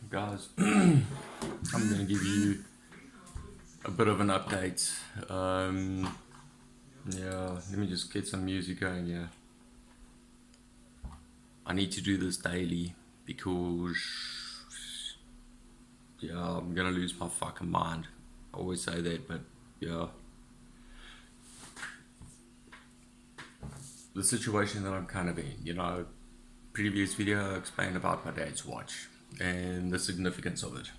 guys, I'm going to give you a bit of an update. Yeah, let me just get some music going here. I need to do this daily because, yeah, I'm going to lose my fucking mind. I always say that, but yeah. The situation that I'm kind of in, previous video I explained about my dad's watch and the significance of it.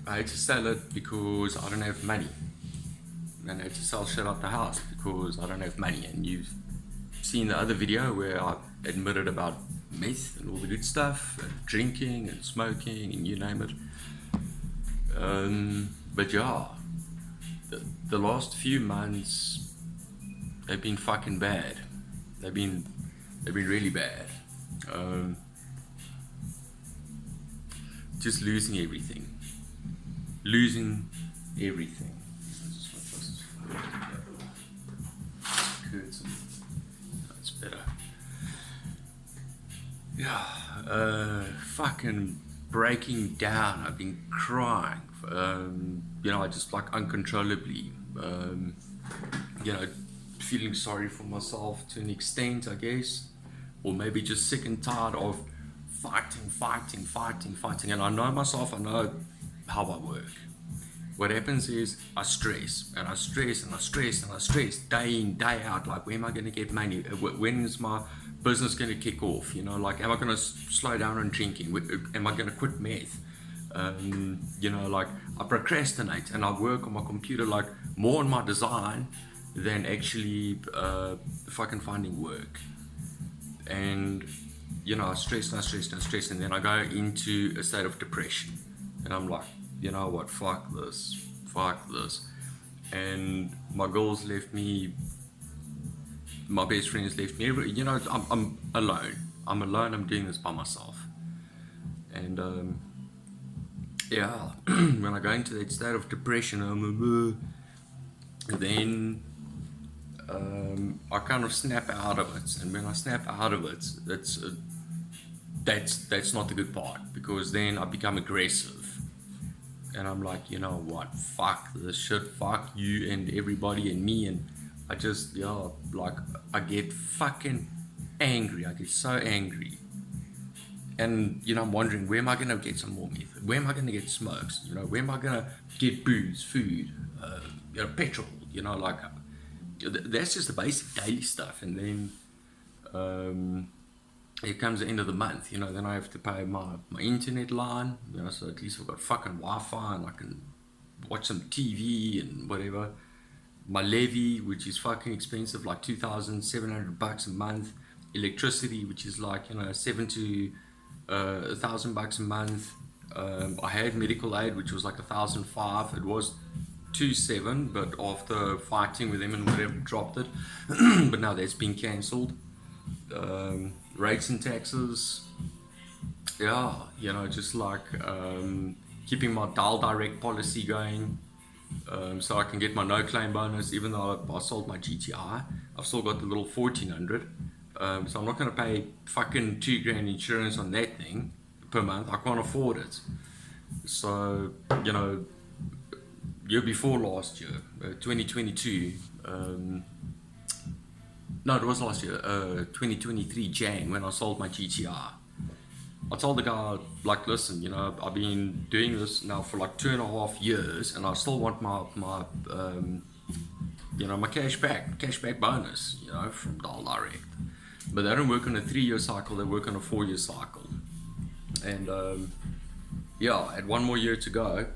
I had to sell it because I don't have money, and I had to sell shit out the house because I don't have money. And you've seen the other video where I admitted about meth and all the good stuff, and drinking and smoking and you name it. But yeah, the last few months they've been fucking bad. They've been really bad. Just losing everything. That's better. Yeah, fucking breaking down. I've been crying. I just like uncontrollably. Feeling sorry for myself to an extent, I guess, or maybe just sick and tired of fighting. And I know myself. I know how I work. What happens is I stress day in, day out. Like, when am I going to get money? When is my business going to kick off? Like, am I going to slow down on drinking? Am I going to quit meth? Like, I procrastinate and I work on my computer, like, more on my design than actually fucking finding work. And I stress, and then I go into a state of depression, and I'm like, you know what, fuck this, and my girls left me, my best friends left me, I'm alone, I'm doing this by myself. And when I go into that state of depression, then I kind of snap out of it, and when I snap out of it, that's not the good part, because then I become aggressive, and I'm like, you know what, fuck this shit, fuck you and everybody and me, and I just, I get fucking angry. I get so angry, and I'm wondering, where am I gonna get some more meth? Where am I gonna get smokes? Where am I gonna get booze, food, petrol? That's just the basic daily stuff. And then it comes the end of the month, then I have to pay my internet line, so at least I've got fucking Wi-Fi and I can watch some TV and whatever. My levy, which is fucking expensive, like $2,700 a month. Electricity, which is like, $7,000 to $1,000 a month. I had medical aid, which was like $1,500. It was $2,700, but after fighting with them and whatever, dropped it. But now that's been cancelled. Rates and taxes, just like keeping my dial direct policy going, so I can get my no claim bonus. Even though I sold my GTI, I've still got the little 1,400, so I'm not going to pay fucking $2,000 insurance on that thing per month. I can't afford it. So year before last year, 2022, no, it was last year, 2023 Jan, when I sold my GTR. I told the guy, like, listen, I've been doing this now for like 2.5 years, and I still want my cashback bonus, from Dial Direct. But they don't work on a 3-year cycle; they work on a 4-year cycle. And I had 1 more year to go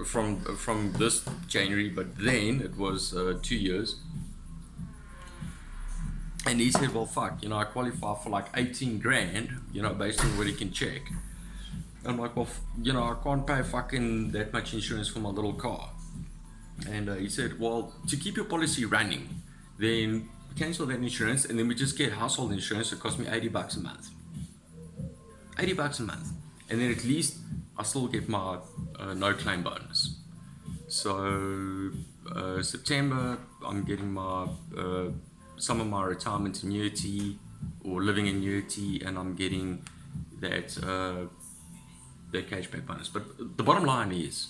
from this January, but then it was 2 years. And he said, well, fuck, I qualify for like 18 grand, based on what he can check. I'm like, well, I can't pay fucking that much insurance for my little car. And he said, well, to keep your policy running, then cancel that insurance, and then we just get household insurance. It cost me $80 a month. $80 a month. And then at least I still get my no claim bonus. So September, I'm getting my some of my retirement annuity or living annuity, and I'm getting that cashback bonus. But the bottom line is,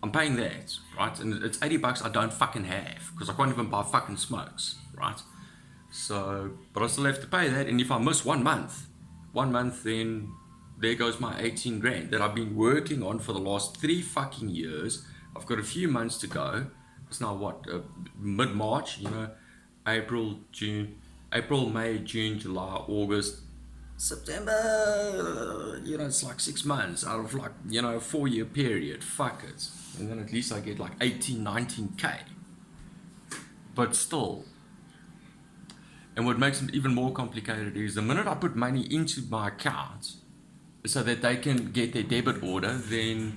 I'm paying that, right? And it's $80 I don't fucking have because I can't even buy fucking smokes, right? So, but I still have to pay that. And if I miss 1 month, then there goes my 18 grand that I've been working on for the last 3 fucking years. I've got a few months to go. It's now what, mid-March, you know, April, May, June, July, August, September, you know, it's like 6 months out of like, you know, a 4-year period. Fuck it. And then at least I get like 18, 19K. But still. And what makes it even more complicated is the minute I put money into my account so that they can get their debit order, then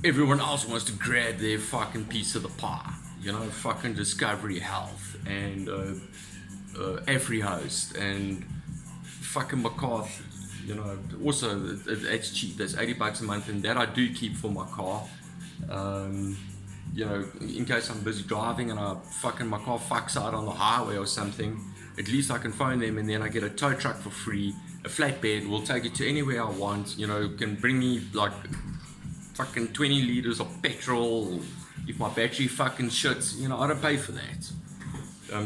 everyone else wants to grab their fucking piece of the pie. You know, fucking Discovery Health and AfriHost and fucking McCarthy. You know, also that's cheap. That's $80 a month, and that I do keep for my car. You know, in case I'm busy driving and my car fucks out on the highway or something, at least I can phone them and then I get a tow truck for free. A flatbed will take it to anywhere I want. You know, can bring me like fucking 20 liters of petrol. If my battery fucking shits, you know, I don't pay for that.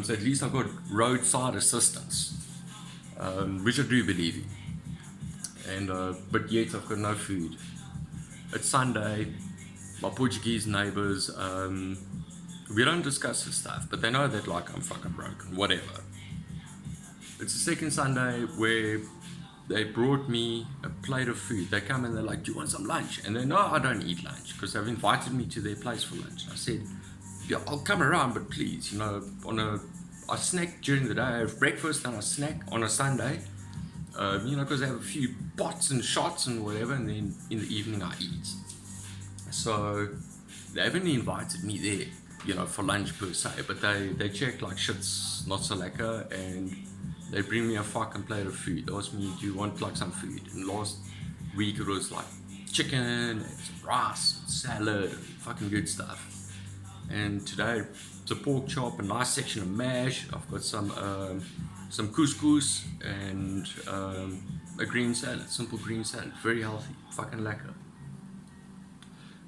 So at least I've got roadside assistance, which I do believe in. And but yet I've got no food. It's Sunday. My Portuguese neighbors, we don't discuss this stuff, but they know that like I'm fucking broken, whatever. It's the second Sunday where they brought me a plate of food. They come and they're like, do you want some lunch? And they know I don't eat lunch because they've invited me to their place for lunch. I said, yeah, I'll come around, but please, you know, I snack during the day. I have breakfast and I snack on a Sunday, you know, because I have a few pots and shots and whatever, and then in the evening I eat. So they haven't invited me there, you know, for lunch per se, but they check like shit's not so lekker, and they bring me a fucking plate of food. They asked me, do you want like some food? And last week it was like chicken and some rice and salad and fucking good stuff. And today it's a pork chop, a nice section of mash. I've got some couscous and a green salad, simple green salad, very healthy, fucking lekker.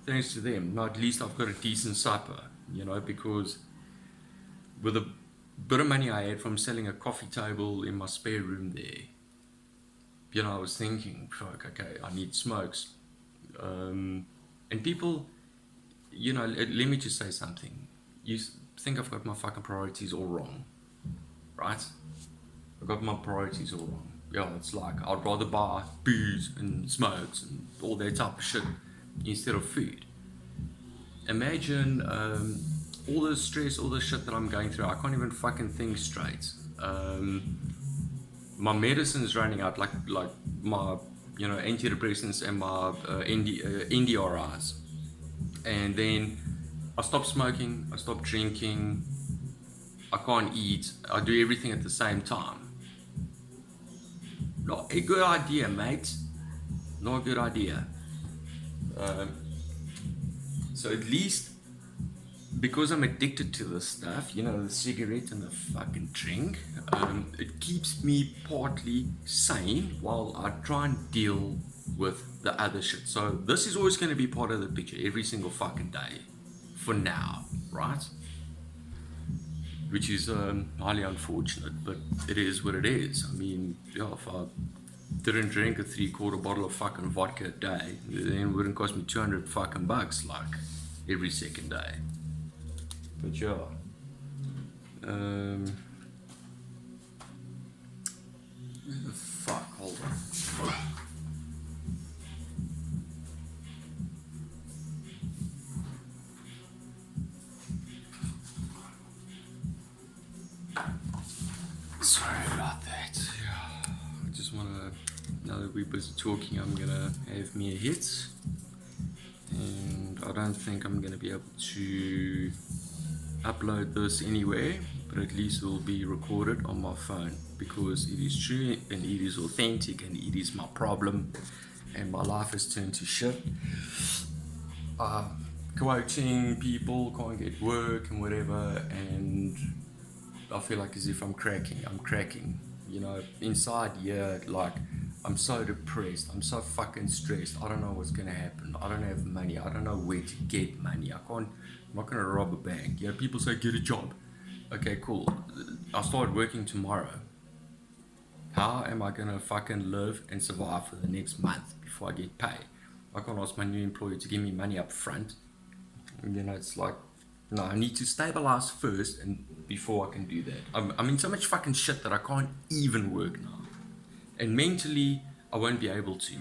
Thanks to them. Now at least I've got a decent supper, you know, because with a bit of money I had from selling a coffee table in my spare room there, you know, I was thinking, fuck, okay, I need smokes. And people, you know, let me just say something. You think I've got my fucking priorities all wrong, right? I've got my priorities all wrong. Yeah, it's like I'd rather buy booze and smokes and all that type of shit instead of food. Imagine all the stress, all the shit that I'm going through. I can't even fucking think straight. My medicine's running out, like my, you know, antidepressants and my NDRIs. And then I stop smoking, I stop drinking, I can't eat, I do everything at the same time. Not a good idea, mate. Not a good idea. So at least because I'm addicted to this stuff, you know, the cigarette and the fucking drink, it keeps me partly sane while I try and deal with the other shit. So this is always going to be part of the picture every single fucking day for now, right? Which is highly unfortunate, but it is what it is. I mean, yeah, if I didn't drink a 3/4 bottle of fucking vodka a day, then it wouldn't cost me 200 fucking bucks like every second day. But yeah, fuck, hold on. Sorry about that. I just want to, now that we're busy talking, I'm gonna have me a hit, and I don't think I'm gonna be able to upload this anywhere, but at least it will be recorded on my phone because it is true and it is authentic and it is my problem and my life has turned to shit. Quoting people, can't get work and whatever, and I feel like as if I'm cracking, you know, inside, yeah, like, I'm so depressed, I'm so fucking stressed, I don't know what's gonna happen, I don't have money, I don't know where to get money, I'm not gonna rob a bank, you know, people say get a job, okay, cool, I'll start working tomorrow, how am I gonna fucking live and survive for the next month before I get paid? I can't ask my new employer to give me money up front, you know, it's like, no, I need to stabilize first and before I can do that. I'm in so much fucking shit that I can't even work now. And mentally, I won't be able to.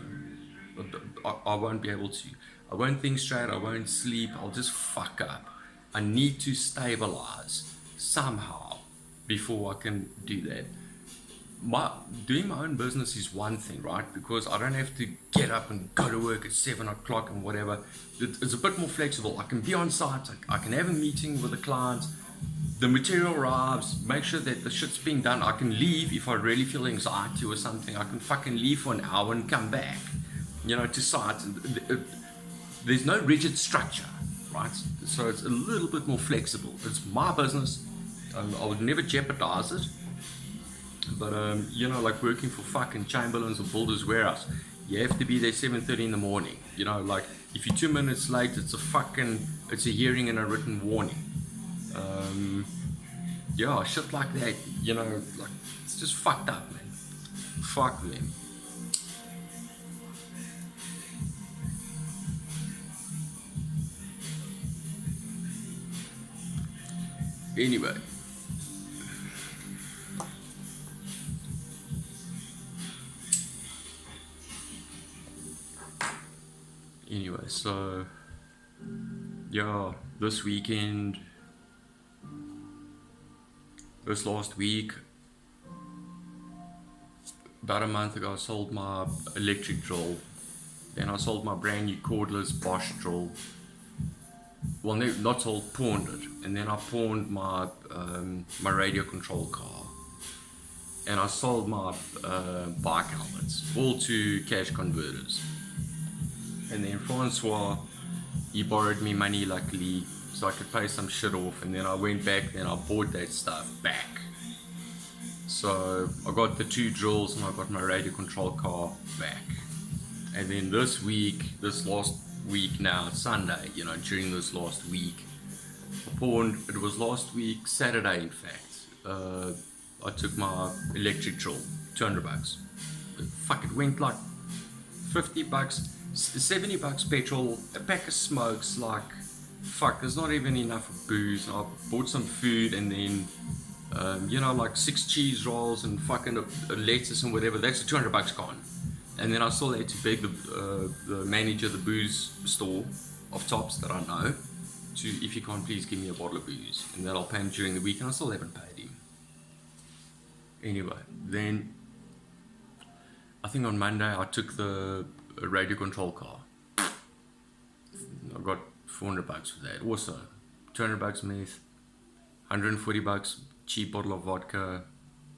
I won't be able to. I won't think straight, I won't sleep, I'll just fuck up. I need to stabilize somehow before I can do that. Doing my own business is one thing, right? Because I don't have to get up and go to work at 7 o'clock and whatever. It's a bit more flexible. I can be on site, I can have a meeting with the clients, the material arrives, make sure that the shit's being done. I can leave if I really feel anxiety or something. I can fucking leave for an hour and come back, you know, to site. There's no rigid structure, right? So it's a little bit more flexible. It's my business. I would never jeopardize it. But you know, like working for fucking Chamberlain's or Builders Warehouse, you have to be there 7:30 in the morning. You know, like if you're 2 minutes late, it's a hearing and a written warning. Yeah, shit like that. You know, like it's just fucked up, man. Fuck them. Anyway. Anyway, so yeah, this last week, about a month ago, I sold my electric drill. Then I sold my brand new cordless Bosch drill. Well, not sold, pawned it. And then I pawned my my radio control car. And I sold my bike helmets, all to cash converters. And then Francois, he borrowed me money luckily so I could pay some shit off, and then I went back and I bought that stuff back. So I got the 2 drills and I got my radio control car back. And then this last week now, Sunday, you know, during this last week, it was last week, Saturday in fact, I took my electric drill, $200. Fuck, it went like $50, $70 petrol, a pack of smokes, like, fuck, there's not even enough booze. I bought some food and then, you know, like 6 cheese rolls and fucking a lettuce and whatever. That's a $200 gone. And then I still had to beg the manager of the booze store of Tops that I know to, if you can't please give me a bottle of booze, and then I'll pay him during the week, and I still haven't paid him. Anyway, then I think on Monday I took the radio control car. I got $400 for that. Also, $200 meth, $140 cheap bottle of vodka,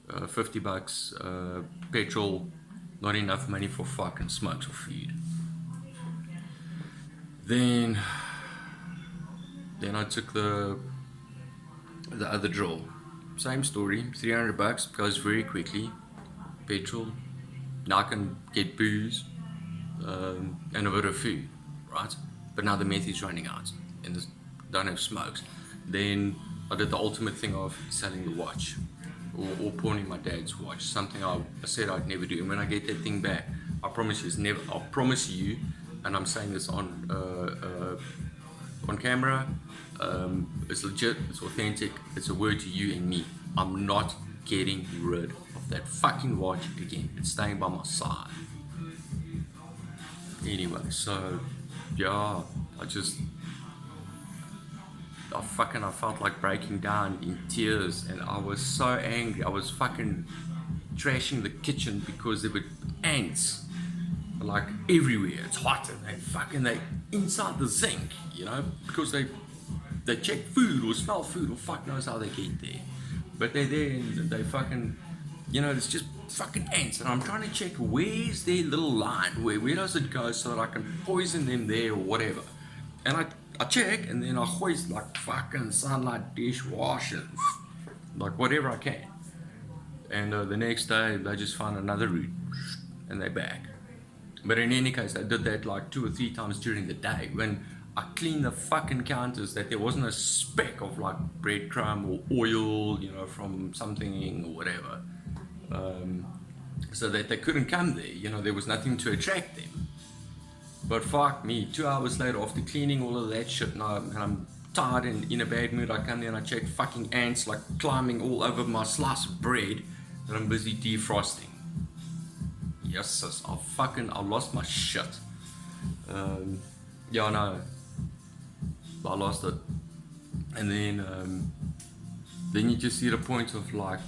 $50 petrol, not enough money for fucking smokes or food. Then I took the other drill. Same story, $300, goes very quickly. Petrol, now I can get booze, and a bit of food, right? But now the meth is running out and don't have smokes. Then I did the ultimate thing of selling the watch or pawning my dad's watch, something I said I'd never do. And when I get that thing back, I promise you, and I'm saying this on camera, it's legit, it's authentic, it's a word to you and me. I'm not getting rid of that fucking watch again. It's staying by my side. Anyway, so yeah, I felt like breaking down in tears, and I was so angry. I was fucking trashing the kitchen because there were ants like everywhere. It's hot and they inside the zinc, you know, because they check food or smell food or fuck knows how they get there. But they're there and they fucking, you know, it's just fucking ants, and I'm trying to check where's their little line, where does it go so that I can poison them there or whatever. And I check, and then I hoist like fucking Sunlight dishwashers like whatever I can. And the next day, they just found another route, and they're back. But in any case, I did that like 2 or 3 times during the day when I cleaned the fucking counters, that there wasn't a speck of like breadcrumb or oil, you know, from something or whatever. So that they couldn't come there, you know, there was nothing to attract them. But fuck me, 2 hours later, after cleaning all of that shit, and I'm tired and in a bad mood, I come there and I check fucking ants like climbing all over my slice of bread that I'm busy defrosting. Yes, sis, I lost my shit. Yeah, I know. I lost it. And then you just see the point of like,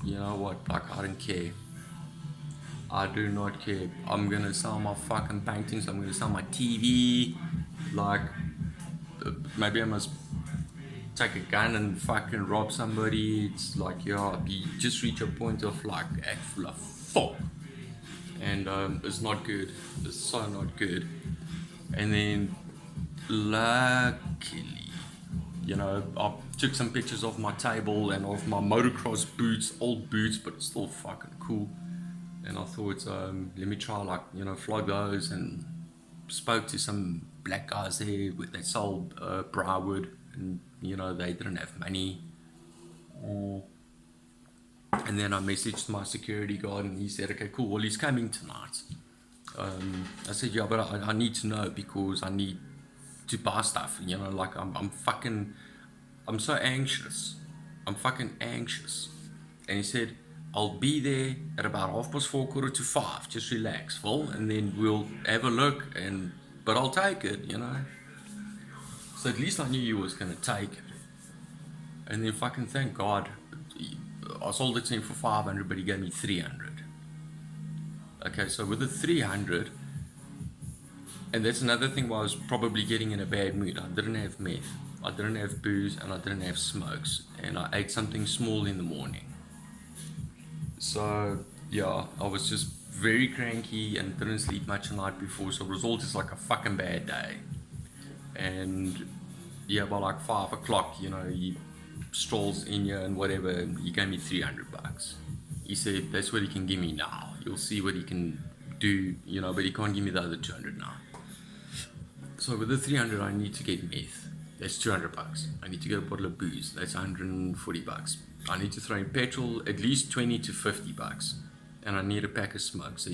you know what, like I don't care. I do not care. I'm gonna sell my fucking paintings, I'm gonna sell my TV. Like, maybe I must take a gun and fucking rob somebody. It's like, yeah, you just reach a point of like, act full of fuck. And it's not good. It's so not good. And then, luckily, you know, I took some pictures of my table and of my motocross boots, old boots, but still fucking cool. And I thought, let me try, like, you know, flog those, and spoke to some black guys there that sold briarwood, and, you know, they didn't have money. And then I messaged my security guard, and he said, okay, cool, well, he's coming tonight. I said, yeah, but I need to know, because I need to buy stuff, you know, like, I'm so anxious. I'm fucking anxious. And he said, I'll be there at about 4:30, 4:45. Just relax, Phil, and then we'll have a look. But I'll take it, you know. So at least I knew you was gonna take it. And then fucking thank God, I sold it to him for 500, but he gave me 300. Okay, so with the 300, and that's another thing why I was probably getting in a bad mood. I didn't have meth, I didn't have booze, and I didn't have smokes, and I ate something small in the morning. So yeah, I was just very cranky and didn't sleep much the night before, so the result is like a fucking bad day. And yeah, by like 5 o'clock, you know, he strolls in here and whatever, and he gave me $300. He said that's what he can give me now. You'll see what he can do, you know, but he can't give me the other 200 now. So with the 300, I need to get meth. That's $200. I need to get a bottle of booze. That's $140. I need to throw in petrol, at least $20 to $50. And I need a pack of smokes. So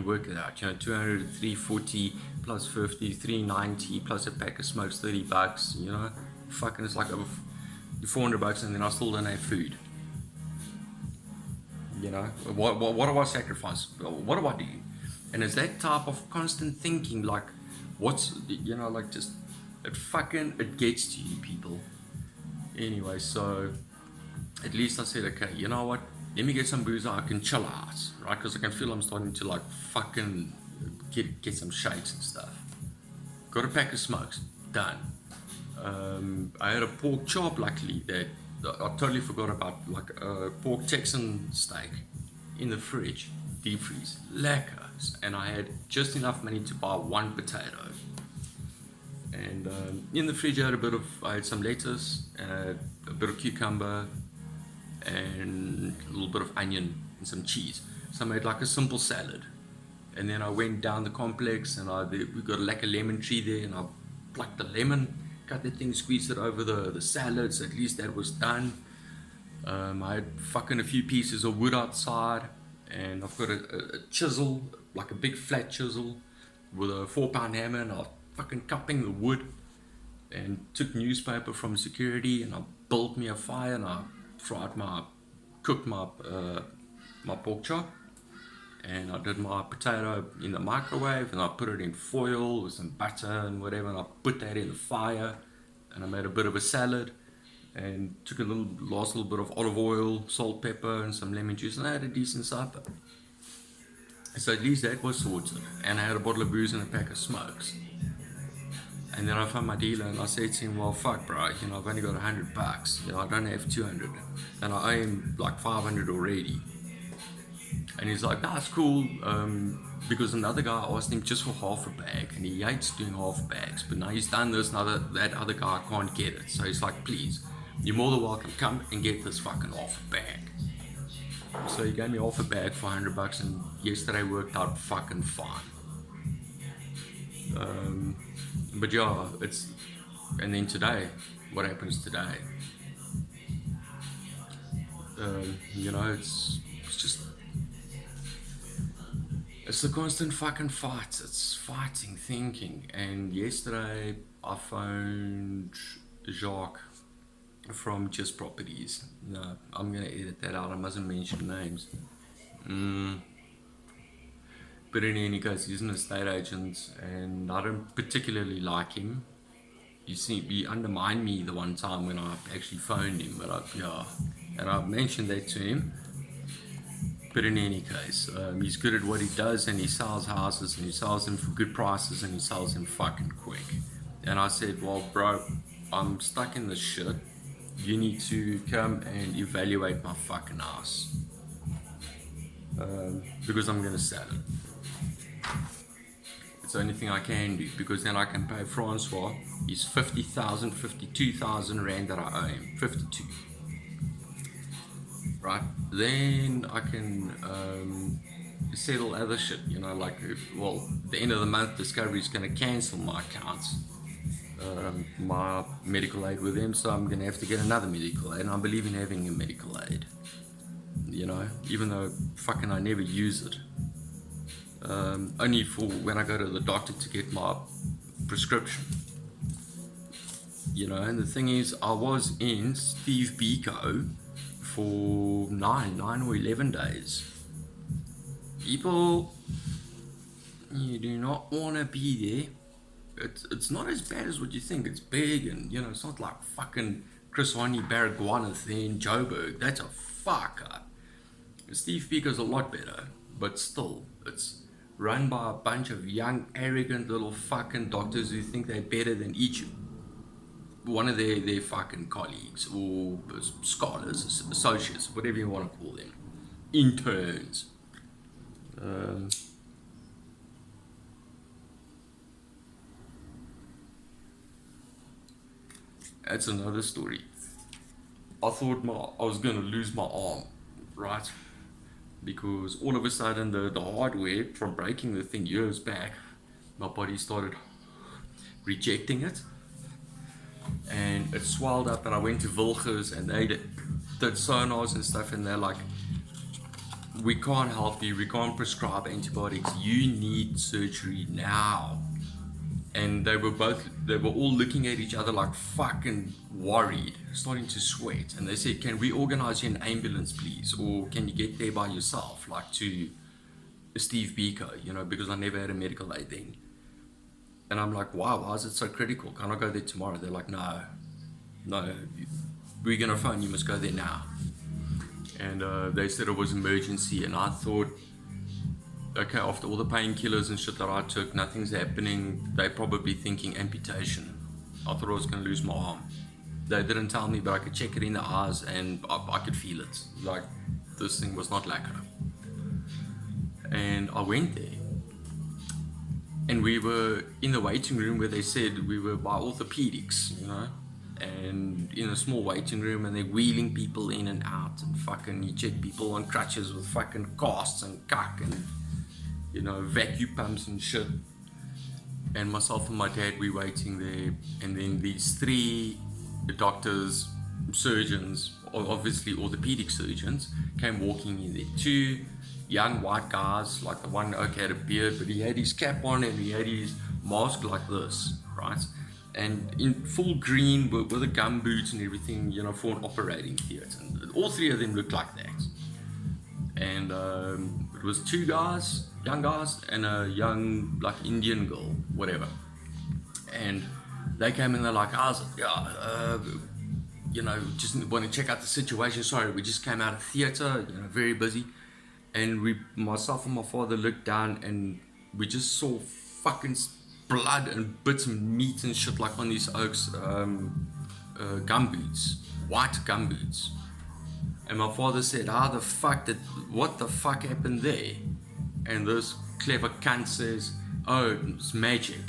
work it out. You know, 200, 340 plus 50, 390 plus a pack of smokes, $30. You know, fucking it's like over $400, and then I still don't have food. You know, what do I sacrifice? What do I do? And it's that type of constant thinking, like, what's, you know, like, just it gets to you, people. Anyway, so at least I said, okay, you know what, let me get some booze, I can chill out, right? Because I can feel I'm starting to like fucking get some shakes and stuff. Got a pack of smokes, done. I had a pork chop, luckily, that I totally forgot about, like a pork Texan steak in the fridge, deep freeze, lekkers. And I had just enough money to buy 1 potato. And in the fridge I had some lettuce, a bit of cucumber, and a little bit of onion and some cheese. So I made like a simple salad. And then I went down the complex, and we got like a lemon tree there, and I plucked the lemon, cut the thing, squeezed it over the salad, so at least that was done. I had fucking a few pieces of wood outside, and I've got a chisel, like a big flat chisel with a 4-pound hammer, and I fucking cupping the wood, and took newspaper from security, and I built me a fire, and I cooked my pork chop, and I did my potato in the microwave, and I put it in foil with some butter and whatever, and I put that in the fire, and I made a bit of a salad, and took a last little bit of olive oil, salt, pepper, and some lemon juice, and I had a decent supper. So at least that was sorted, and I had a bottle of booze and a pack of smokes. And then I found my dealer, and I said to him, well, fuck, bro, you know, I've only got $100, you know, I don't have 200, and I owe him like 500 already. And he's like, nah, it's cool, because another guy asked him just for half a bag, and he hates doing half bags, but now he's done this, now that other guy can't get it, so he's like, please, You're more than welcome. Come and get this fucking half a bag. So he gave me half a bag for $100, and yesterday worked out fucking fine. But yeah, and then today, what happens today? It's just, it's the constant fucking fight. It's fighting, thinking. And yesterday I phoned Jacques from Just Properties. No, I'm gonna edit that out. I mustn't mention names. But in any case, he's an estate agent, and I don't particularly like him. You see, he undermined me the one time when I actually phoned him, and I mentioned that to him. But in any case, he's good at what he does, and he sells houses, and he sells them for good prices, and he sells them fucking quick. And I said, well, bro, I'm stuck in this shit. You need to come and evaluate my fucking house. Because I'm gonna sell it. It's the only thing I can do, because then I can pay Francois his 52,000 rand that I owe him. 52. Right? Then I can settle other shit, like, the end of the month, Discovery is going to cancel my accounts, my medical aid with them, so I'm going to have to get another medical aid, and I believe in having a medical aid, even though fucking I never use it. Only for when I go to the doctor to get my prescription. And the thing is, I was in Steve Biko for 9 or 11 days. People, you do not want to be there. It's not as bad as what you think. It's big, and it's not like fucking Chris Honey, Baragwanath there in Joburg. That's a fucker. Steve Biko's a lot better, but still, it's run by a bunch of young, arrogant little fucking doctors who think they're better than each one of their fucking colleagues, or scholars, associates, whatever you want to call them, interns. That's another story. I thought I was going to lose my arm, right? Because all of a sudden the hardware from breaking the thing years back, my body started rejecting it, and it swelled up, and I went to Wilgers, and they did sonars and stuff, and they're like, we can't help you, we can't prescribe antibiotics, you need surgery now. And they were all looking at each other like fucking worried, starting to sweat, and they said, can we organize you an ambulance please, or can you get there by yourself, like to Steve Biko, because I never had a medical aid then. And I'm like, wow, why is it so critical? Can I go there tomorrow? They're like, no, we're gonna phone, you must go there now. And they said it was emergency, and I thought, okay, after all the painkillers and shit that I took, nothing's happening. They're probably thinking amputation. I thought I was gonna lose my arm. They didn't tell me, but I could check it in the eyes, and I could feel it. Like, this thing was not lacquer. And I went there, and we were in the waiting room where they said we were by orthopedics, and in a small waiting room, and they're wheeling people in and out, and fucking you check people on crutches with fucking casts and cuck and vacuum pumps and shit. And myself and my dad, we waiting there, and then these 3 doctors, surgeons, obviously orthopedic surgeons, came walking in there. 2 young white guys, like the one had a beard, but he had his cap on and he had his mask like this, right? And in full green with the gum boots and everything, for an operating theatre. And all 3 of them looked like that. And it was 2 guys, young guys, and a young, like, Indian girl, whatever. And they came in, they're like, just want to check out the situation. Sorry, we just came out of theatre, very busy. And myself and my father looked down, and we just saw fucking blood and bits of meat and shit, like on these Oaks gumboots, white gumboots. And my father said, what the fuck happened there? And this clever cunt says, oh, it's magic.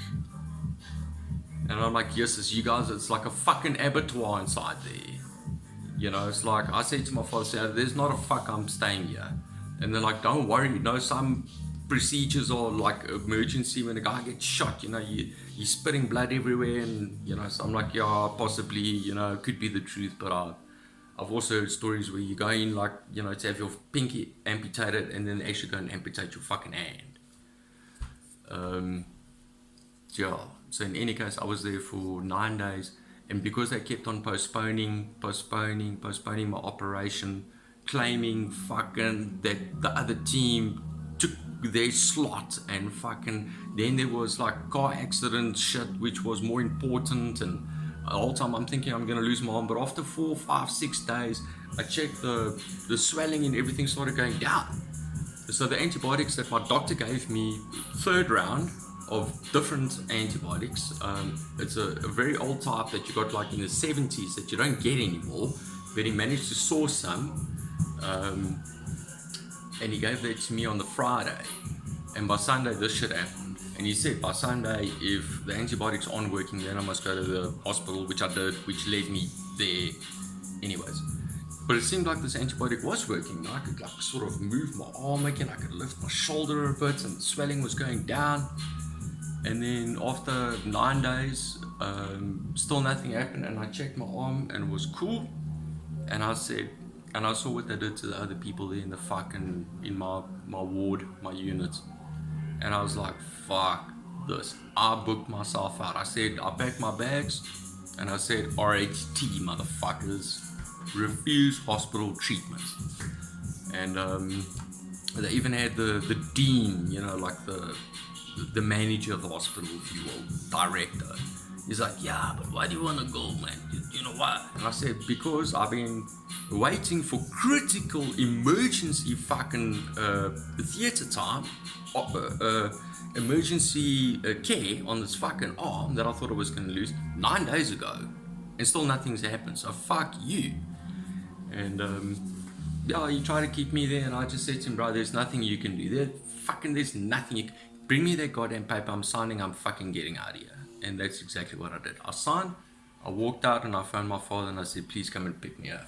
And I'm like, yes, it's you guys, it's like a fucking abattoir inside there. You know, it's like I said to my father, there's not a fuck I'm staying here. And they're like, don't worry, you know, some procedures are like emergency when a guy gets shot, you know, you're spitting blood everywhere. And, you know, so I'm like, yeah, possibly, you know, it could be the truth. But I've also heard stories where you go in, like, you know, to have your pinky amputated and then they actually go and amputate your fucking hand. Yeah, so in any case, I was there for 9 days. And because they kept on postponing my operation, claiming fucking that the other team took their slot, and fucking then there was like car accident shit which was more important. And the whole time I'm thinking I'm gonna lose my arm, but after 4, 5, 6 days I checked, the swelling and everything started going down. So the antibiotics that my doctor gave me, third round of different antibiotics, it's a very old type that you got like in the 70s that you don't get anymore, but he managed to source some, and he gave that to me on the Friday, and by Sunday this shit happened. And he said by Sunday, if the antibiotics aren't working, then I must go to the hospital, which I did, which led me there anyways. But it seemed like this antibiotic was working. I could like sort of move my arm again, I could lift my shoulder a bit, and the swelling was going down. And then after 9 days, still nothing happened, and I checked my arm and it was cool. And I said, and I saw what they did to the other people there in the fucking, in my ward, my unit. And I was like, fuck this. I booked myself out. I said, I packed my bags and I said, RHT, motherfuckers. Refuse hospital treatment. And they even had the dean, you know, like the manager of the hospital, if you will, director. He's like, yeah, but why do you want to go, man? You know why? And I said, because I've been waiting for critical emergency fucking theatre time, emergency care on this fucking arm that I thought I was going to lose 9 days ago, and still nothing's happened. So fuck you. And yeah, he tried to keep me there, and I just said to him, bro, there's nothing you can do. There's nothing you can. Bring me that goddamn paper, I'm signing, I'm fucking getting out of here. And that's exactly what I did. I signed, I walked out, and I phoned my father and I said, please come and pick me up.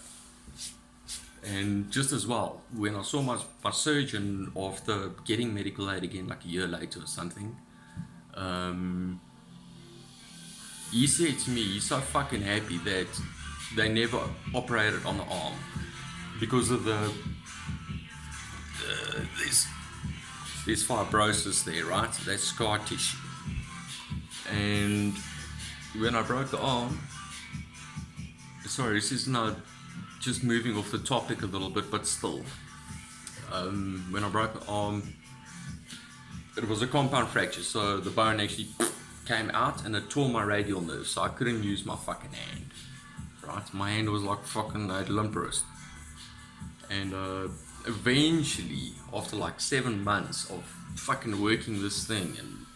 And just as well, when I saw my surgeon after getting medical aid again, like a year later or something, he said to me, he's so fucking happy that they never operated on the arm because of there's fibrosis there, right? That's scar tissue. And when I broke the arm, sorry, this is not just moving off the topic a little bit, but still, when I broke the arm, it was a compound fracture, so the bone actually came out and it tore my radial nerve, so I couldn't use my fucking hand, right? My hand was like fucking, I had limp wrist. And eventually, after like 7 months of fucking working this thing and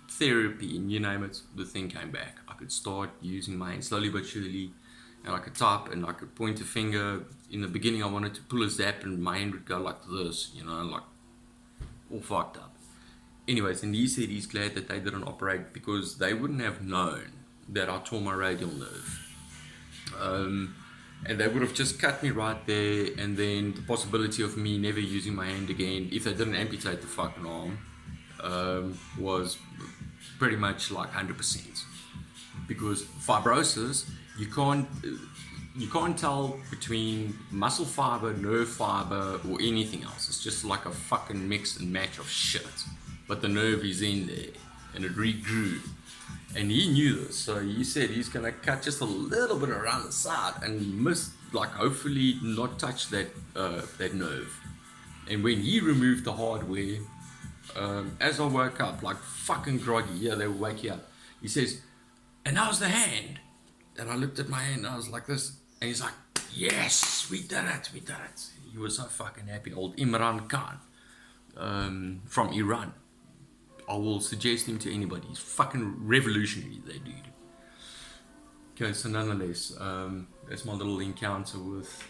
therapy and you name it, the thing came back. I could start using my hand slowly but surely, and I could type and I could point a finger. In the beginning I wanted to pull a zap and my hand would go like this, you know, like all fucked up. Anyways, and he said he's glad that they didn't operate because they wouldn't have known that I tore my radial nerve. And they would have just cut me right there, and then the possibility of me never using my hand again, if they didn't amputate the fucking arm, was pretty much like 100%. Because fibrosis, you can't tell between muscle fiber, nerve fiber, or anything else. It's just like a fucking mix and match of shit. But the nerve is in there, and it regrew. And he knew this, so he said he's gonna cut just a little bit around the side and miss, like hopefully not touch that nerve. And when he removed the hardware, as I woke up, like fucking groggy, yeah, they will wake you up. He says, and how's the hand? And I looked at my hand and I was like this, and he's like, yes, we did it. He was so fucking happy. Old Imran Khan, from Iran. I will suggest him to anybody. He's fucking revolutionary, that dude. Okay, so nonetheless, that's my little encounter with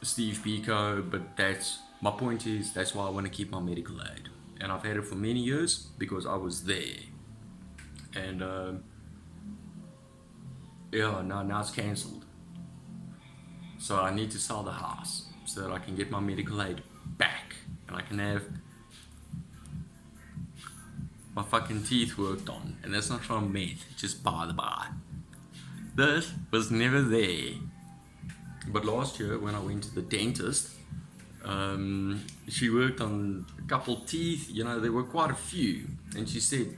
Steve Biko, but my point is, that's why I want to keep my medical aid. And I've had it for many years because I was there. And yeah, now it's cancelled. So I need to sell the house so that I can get my medical aid back and I can have my fucking teeth worked on. And that's not from meth, just by the by. This was never there. But last year when I went to the dentist, she worked on a couple teeth, you know, there were quite a few. And she said,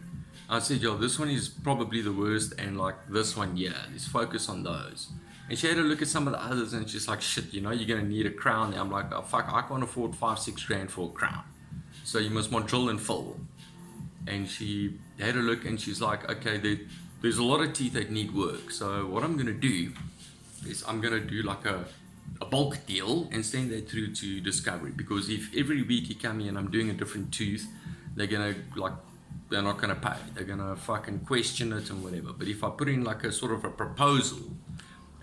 I said, yo, this one is probably the worst, and like this one, yeah, let's focus on those. And she had a look at some of the others, and she's like, shit, you know, you're gonna need a crown. And I'm like, oh fuck, I can't afford 5-6 grand for a crown. So you must want drill and fill. And she had a look, and she's like, okay, there's a lot of teeth that need work. So what I'm gonna do is I'm gonna do like a bulk deal and send that through to Discovery, because if every week you come here and I'm doing a different tooth, they're not gonna pay. They're gonna fucking question it and whatever. But if I put in like a sort of a proposal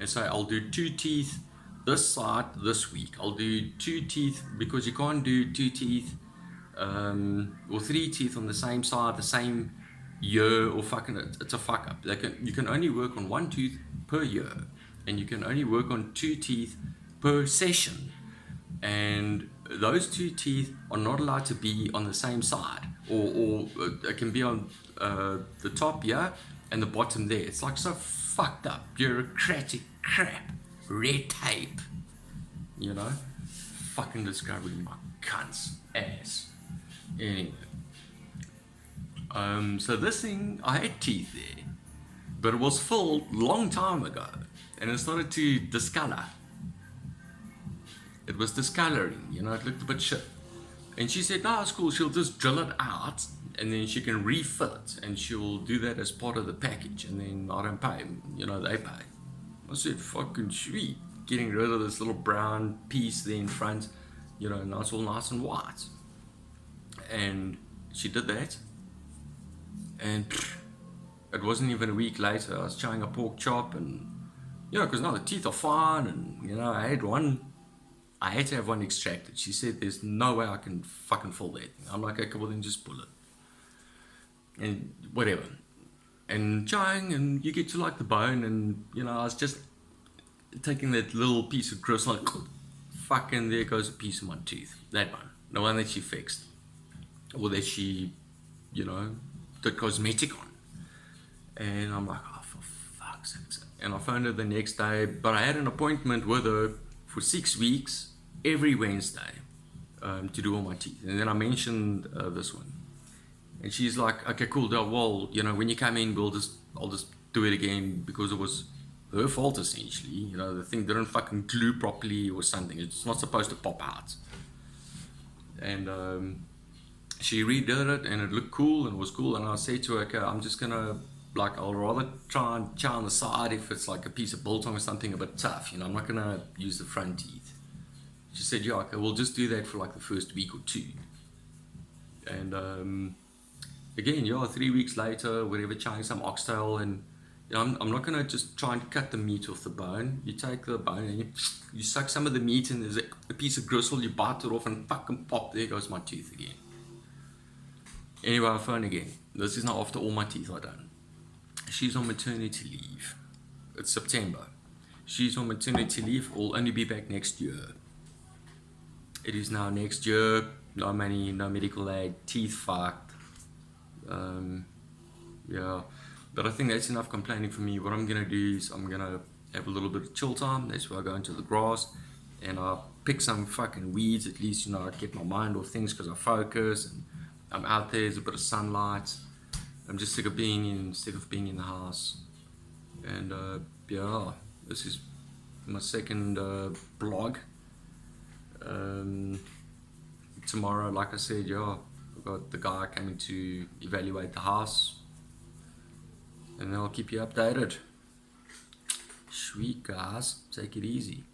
and say I'll do 2 teeth this side this week, I'll do 2 teeth, because you can't do 2 teeth or 3 teeth on the same side the same year, or fucking it's a fuck up. You can only work on 1 tooth per year, and you can only work on 2 teeth per session, and those 2 teeth are not allowed to be on the same side, or it can be on the top here and the bottom there. It's like so fucked up bureaucratic crap, red tape, you know. Fucking Discovery, my cunts ass. Anyway, so this thing, I had teeth there, but it was filled long time ago, and it started to discolor. It was discoloring, you know, it looked a bit shit. And she said, no, it's cool, she'll just drill it out and then she can refill it, and she'll do that as part of the package, and then I don't pay, you know, they pay. I said, fucking sweet, getting rid of this little brown piece there in front, you know, now it's all nice and white. And she did that, and it wasn't even a week later, I was trying a pork chop, and, you know, because now the teeth are fine, and, you know, I had to have one extracted. She said, there's no way I can fucking fill that thing. I'm like, okay, well then just pull it. And whatever. And trying, and you get to like the bone, and, you know, I was just taking that little piece of gristle, like, fucking there goes a piece of my tooth. That one. The one that she fixed. Or that she, you know, did cosmetic on. And I'm like, oh, for fuck's sake. And I phoned her the next day, but I had an appointment with her for 6 weeks, every Wednesday, to do all my teeth. And then I mentioned this one, and she's like, okay, cool, well, you know, when you come in, I'll just do it again, because it was her fault essentially. You know, the thing didn't fucking glue properly or something. It's not supposed to pop out. And she redid it, and it looked cool, and it was cool. And I said to her, okay, I'm just gonna, like, I'll rather try and chow on the side if it's like a piece of biltong or something a bit tough, you know, I'm not gonna use the front teeth. She said, yeah, okay, we'll just do that for like the first week or 2. And again, yeah, 3 weeks later, whatever, chowing some oxtail, and, you know, I'm not gonna just try and cut the meat off the bone. You take the bone and you suck some of the meat, and there's a piece of gristle, you bite it off, and fucking pop, there goes my tooth again. Anyway, I phone again. This is now after all my teeth are done. She's on maternity leave. It's September. She's on maternity leave. Will only be back next year. It is now next year. No money, no medical aid, teeth fucked. Yeah, but I think that's enough complaining for me. What I'm gonna do is I'm gonna have a little bit of chill time. That's where I go into the grass, and I pick some fucking weeds. At least, you know, I get my mind off things because I focus, and I'm out there. There's a bit of sunlight. I'm just sick of being in the house. And yeah, this is my second blog. Tomorrow, like I said, yeah, I've got the guy coming to evaluate the house, and then I'll keep you updated. Sweet, guys, take it easy.